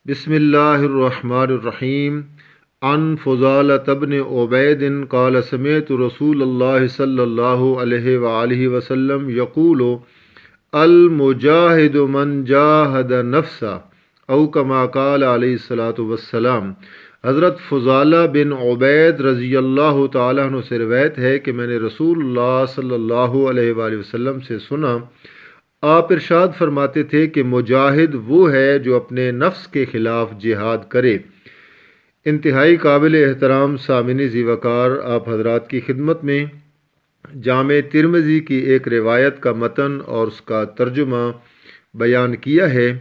بسم اللہ الرحمن الرحیم عن فضالۃ بن عبید قال سمعت رسول اللہ صلی اللہ علیہ وآلہ وسلم یقول المجاہد من جاہد نفسہ او کما قال علیہ الصلاۃ والسلام۔ حضرت فضالہ بن عبید رضی اللہ تعالیٰ عنہ سے روایت ہے کہ میں نے رسول اللہ صلی اللہ علیہ وآلہ وسلم سے سنا، آپ ارشاد فرماتے تھے کہ مجاہد وہ ہے جو اپنے نفس کے خلاف جہاد کرے۔ انتہائی قابل احترام سامعین ذی وقار، آپ حضرات کی خدمت میں جامع ترمذی کی ایک روایت کا متن اور اس کا ترجمہ بیان کیا ہے۔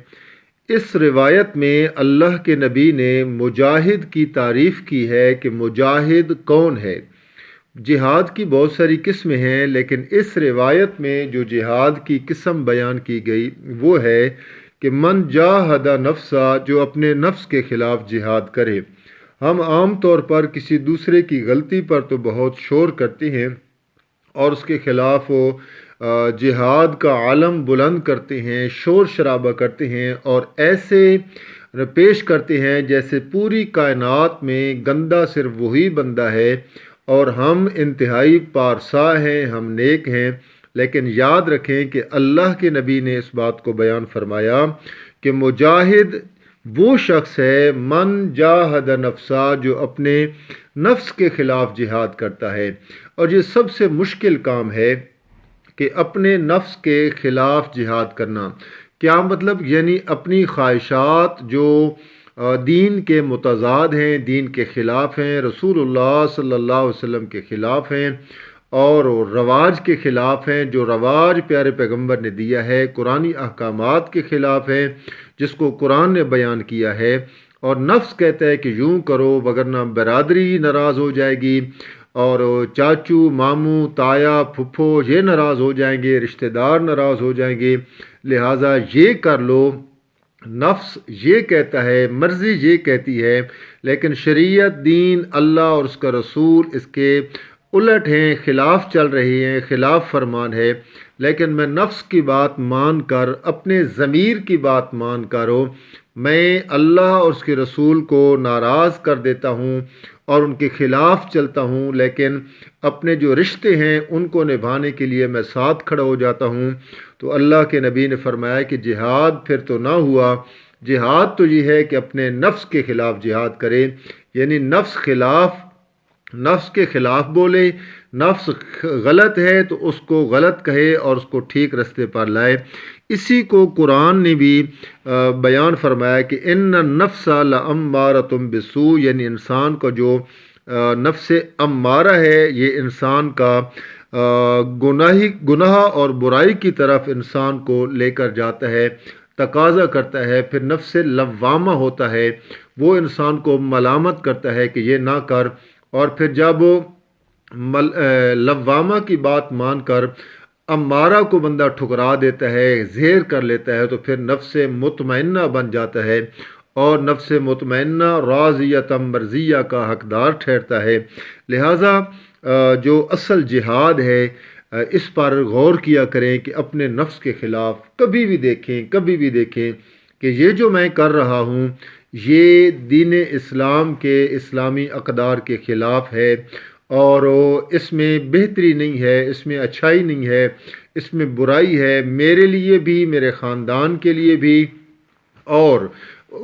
اس روایت میں اللہ کے نبی نے مجاہد کی تعریف کی ہے کہ مجاہد کون ہے۔ جہاد کی بہت ساری قسمیں ہیں، لیکن اس روایت میں جو جہاد کی قسم بیان کی گئی وہ ہے کہ من جاہد نفسہ، جو اپنے نفس کے خلاف جہاد کرے۔ ہم عام طور پر کسی دوسرے کی غلطی پر تو بہت شور کرتے ہیں اور اس کے خلاف جہاد کا علم بلند کرتے ہیں، شور شرابہ کرتے ہیں اور ایسے پیش کرتے ہیں جیسے پوری کائنات میں گندہ صرف وہی بندہ ہے اور ہم انتہائی پارسا ہیں، ہم نیک ہیں۔ لیکن یاد رکھیں کہ اللہ کے نبی نے اس بات کو بیان فرمایا کہ مجاہد وہ شخص ہے من جاہد نفسہ، جو اپنے نفس کے خلاف جہاد کرتا ہے۔ اور یہ سب سے مشکل کام ہے کہ اپنے نفس کے خلاف جہاد کرنا۔ کیا مطلب؟ یعنی اپنی خواہشات جو دین کے متضاد ہیں، دین کے خلاف ہیں، رسول اللہ صلی اللہ علیہ وسلم کے خلاف ہیں اور رواج کے خلاف ہیں، جو رواج پیارے پیغمبر نے دیا ہے، قرآنی احکامات کے خلاف ہیں جس کو قرآن نے بیان کیا ہے۔ اور نفس کہتا ہے کہ یوں کرو وگرنہ برادری ناراض ہو جائے گی اور چاچو، ماموں، تایا، پھپھو یہ ناراض ہو جائیں گے، رشتہ دار ناراض ہو جائیں گے، لہٰذا یہ کر لو۔ نفس یہ کہتا ہے، مرضی یہ کہتی ہے، لیکن شریعت، دین، اللہ اور اس کا رسول اس کے الٹ ہیں، خلاف چل رہی ہیں، خلاف فرمان ہے۔ لیکن میں نفس کی بات مان کر، اپنے ضمیر کی بات مان کر میں اللہ اور اس کے رسول کو ناراض کر دیتا ہوں اور ان کے خلاف چلتا ہوں، لیکن اپنے جو رشتے ہیں ان کو نبھانے کے لیے میں ساتھ کھڑا ہو جاتا ہوں۔ تو اللہ کے نبی نے فرمایا کہ جہاد پھر تو نہ ہوا۔ جہاد تو یہ ہے کہ اپنے نفس کے خلاف جہاد کرے، یعنی نفس کے خلاف بولے، نفس غلط ہے تو اس کو غلط کہے اور اس کو ٹھیک رستے پر لائے۔ اسی کو قرآن نے بھی بیان فرمایا کہ ان النفس لامارۃ بالسوء، یعنی انسان کا جو نفس امارہ ہے یہ انسان کا گناہ اور برائی کی طرف انسان کو لے کر جاتا ہے، تقاضا کرتا ہے۔ پھر نفس لوامہ ہوتا ہے، وہ انسان کو ملامت کرتا ہے کہ یہ نہ کر، اور پھر جب لوامہ کی بات مان کر امارہ کو بندہ ٹھکرا دیتا ہے، زہر کر لیتا ہے، تو پھر نفس مطمئنہ بن جاتا ہے اور نفس مطمئنہ راضیۃ مرضیہ کا حقدار ٹھہرتا ہے۔ لہٰذا جو اصل جہاد ہے اس پر غور کیا کریں کہ اپنے نفس کے خلاف کبھی بھی دیکھیں کہ یہ جو میں کر رہا ہوں یہ دین اسلام کے اسلامی اقدار کے خلاف ہے اور اس میں بہتری نہیں ہے، اس میں اچھائی نہیں ہے، اس میں برائی ہے، میرے لیے بھی، میرے خاندان کے لیے بھی اور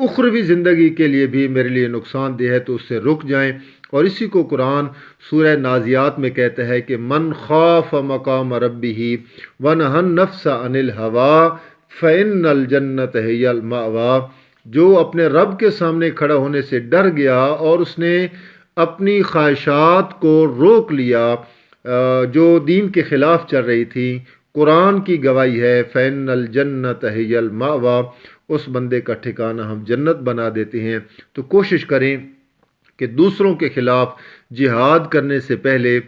اخروی زندگی کے لیے بھی میرے لیے نقصان دہ ہے، تو اس سے رک جائیں۔ اور اسی کو قرآن سورہ نازیات میں کہتا ہے کہ من خاف مقام ربہ ونہی النفس عن الہویٰ فإن الجنۃ ہی المأویٰ، جو اپنے رب کے سامنے کھڑا ہونے سے ڈر گیا اور اس نے اپنی خواہشات کو روک لیا جو دین کے خلاف چل رہی تھی، قرآن کی گواہی ہے فإن الجنۃ ہی المأویٰ، اس بندے کا ٹھکانہ ہم جنت بنا دیتے ہیں۔ تو کوشش کریں کہ دوسروں کے خلاف جہاد کرنے سے پہلے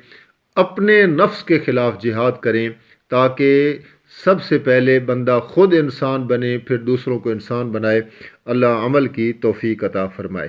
اپنے نفس کے خلاف جہاد کریں، تاکہ سب سے پہلے بندہ خود انسان بنے، پھر دوسروں کو انسان بنائے۔ اللہ عمل کی توفیق عطا فرمائے۔